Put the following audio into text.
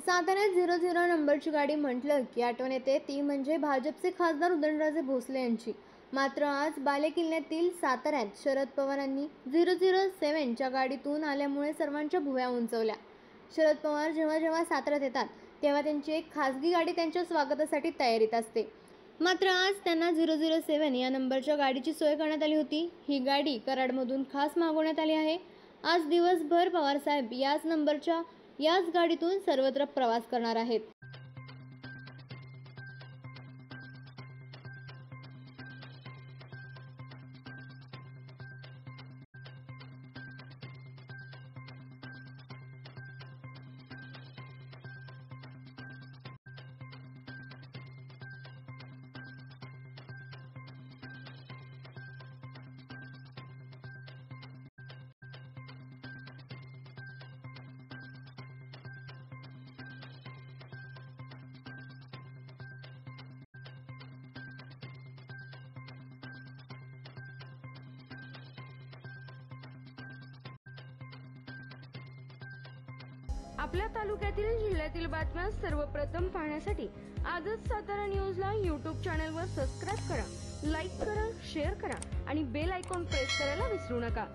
साताऱ्यात 00 नंबरची गाडी म्हटलं की आठवण येते ती म्हणजे भाजपचे खासदार उदयनराजे भोसले यांची। मात्र आज बालेकिल्ल्यातील साताऱ्यात शरद पवारांनी 007च्या गाडीतून आल्यामुळे सर्वांच्या भुवया उंचावल्या। शरद पवार जेव्हा साताऱ्यात येतात तेव्हा त्यांची एक खासगी गाडी त्यांच्या स्वागतासाठी तयारीत असते। मात्र आज त्यांना 007 या नंबरच्या गाडीची सोय करण्यात आली होती। ही गाडी कराडमधून खास मागवण्यात आली आहे। आज दिवसभर पवारसाहेब याच नंबरच्या याच गाडीतून सर्वत्र प्रवास करणार आहेत। आपल्या तालुक्यातील जिल्ह्यातील बातम्या सर्वप्रथम पाहण्यासाठी आजच सातारा न्यूजला YouTube चॅनलवर सबस्क्राइब करा, लाईक करा, शेअर करा आणि बेल आयकॉन प्रेस करायला विसरू नका।